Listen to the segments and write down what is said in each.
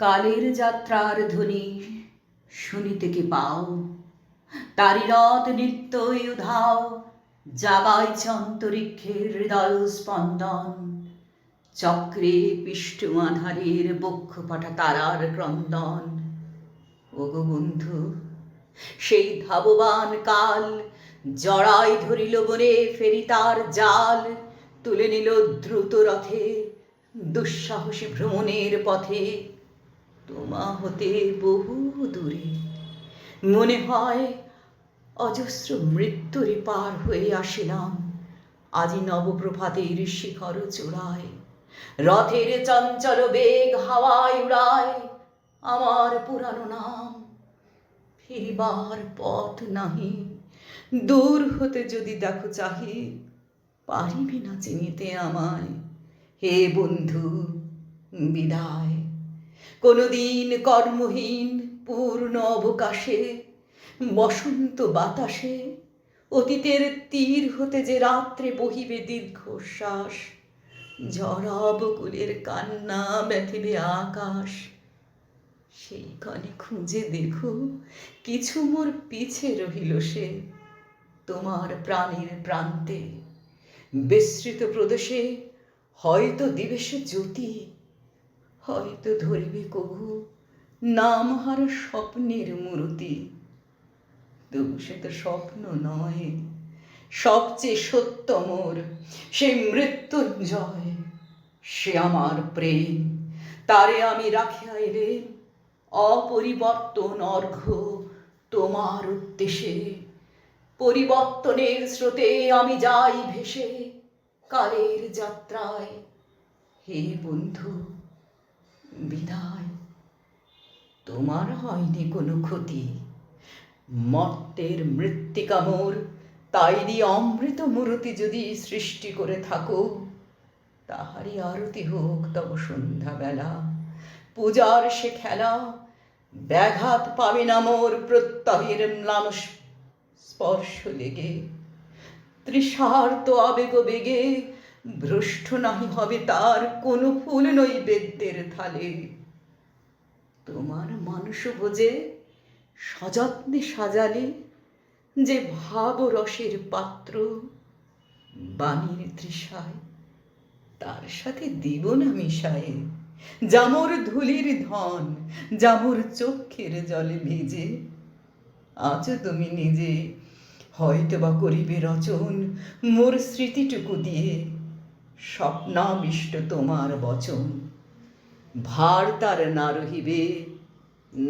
কালের যাত্রার ধ্বনি শুনিতে কি পাও? তারি রথ নিত্যই উধাও, জাগাইছে অন্তরিক্ষের হৃদয় স্পন্দন। চক্রে পিষ্ট আধারের বক্ষ পাঠা তারার ক্রন্দন। ওগো বন্ধু, সেই ধাববান কাল জড়াই ধরিল বনে ফেরি তার জাল, তুলে নিল দ্রুত রথে দুঃসাহসী ভ্রমণের পথে। তোমা হতে বহু দূরে মনে হয় অজস্র মৃত্যুরে পার হয়ে আসিলাম আজি নবপ্রভাতের শিখর চূড়ায়। রথের চঞ্চল বেগ হাওয়ায় উড়ায় আমার পুরানো নাম। ফিরিবার পথ নাহি, দূর হতে যদি দেখো চাহি, পারিবি না চিনিতে আমায়। হে বন্ধু, বিদায়। কোনদিন কর্মহীন পূর্ণ অবকাশে বসন্ত বাতাসে অতীতের তীর হতে যে রাত্রে বহিবে দীর্ঘশ্বাস, ঝরা বকুলের কান্না ব্যথিবে আকাশ। সেইখানে খুঁজে দেখো কিছু মোর পিছে রহিল সে, তোমার প্রাণের প্রান্তে বিস্তৃত প্রদেশে হয়তো দিবে সে জ্যোতি, হয়তো ধরিবে কভু নামহারা স্বপ্নের মূর্তি। তবু সে তো স্বপ্ন নয়, সবচেয়ে সত্য মোর সে মৃত্যুঞ্জয়। সে আমার প্রেম, তারে আমি রাখিয়া এলেম অপরিবর্তন অর্ঘ্য তোমার উদ্দেশে। পরিবর্তনের স্রোতে আমি যাই ভেসে কালের যাত্রায়। হে বন্ধু, বিদায়। তোমার হয়নি কোনো ক্ষতি, মর্তের মৃত্তিকা মোর তাই দিয়ে অমৃত মূরতি যদি সৃষ্টি করে থাকো, তাহারই আরতি হোক তব সন্ধ্যাবেলা। পূজার সে খেলা ব্যাঘাত পাবে না মোর প্রত্যহের ম্লান স্পর্শ লেগে। তৃষার্ত আবেগ বেগে ভ্রষ্ট নাহি হবে তার কোনো ফুল নৈবেদ্যের থালে। তোমার মানুষ ভোজে সযত্নে সাজালে যে ভাব রসের পাত্র, বাণীর তৃষায় তার সাথে দিব না মিশায়ে। যামোর ধুলির ধন, যামোর চক্ষের জলে ভিজে, আছো তুমি নিজে হয়তো বা করিবে রচন মোর স্মৃতিটুকু দিয়ে। স্বপ্নাবিষ্ট তোমার বচন, ভার তার না রহিবে,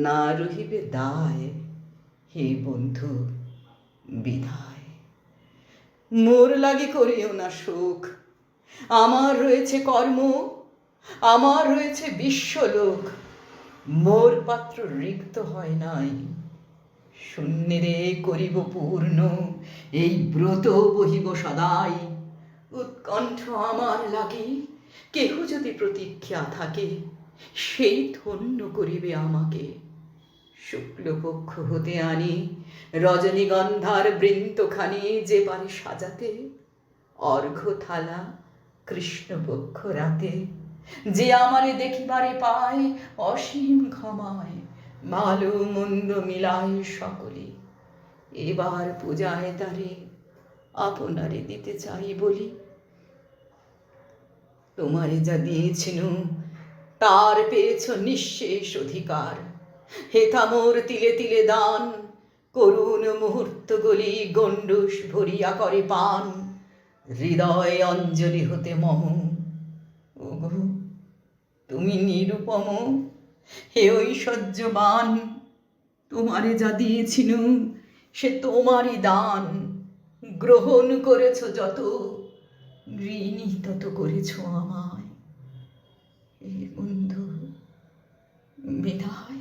না রহিবে দায়। হে বন্ধু, বিদায়। মোর লাগি করিও না শোক, আমার রয়েছে কর্ম, আমার রয়েছে বিশ্বলোক। মোর পাত্র রিক্ত হয় নাই, শূন্যেরে করিব পূর্ণ এই ব্রত বহিব সদাই। উৎকণ্ঠ আমার লাগি কেহ যদি প্রতীক্ষা থাকে, সেই ধন্য করিবে আমাকে। শুক্লপক্ষ হতে আনি রজনীগন্ধার বৃন্তখানি যে পারে সাজাতে, অর্ঘ্য থালা কৃষ্ণপক্ষ রাতে যে আমারে দেখিবারে পায় অসীম ক্ষমায় ভালো মন্দ মিলায় সকলে। এবার পূজায় তারে আপনারে দিতে চাই বলি। তোমারে যা দিয়েছিল তার পেয়েছ নিঃশেষ অধিকার। হেথা মোর তিলে তিলে দান, করুণ মুহূর্তগুলি গণ্ডূষ ভরিয়া করে পান। হৃদয় অঞ্জলি হতে মম। ওগো তুমি নিরুপম, হে ঐশ্বর্যবান। তোমারে যা দিয়েছিল সে তোমারই দান। গ্রহণ করেছ যত, ঋণী তত করেছ আমায়। হে বন্ধু, বিদায়।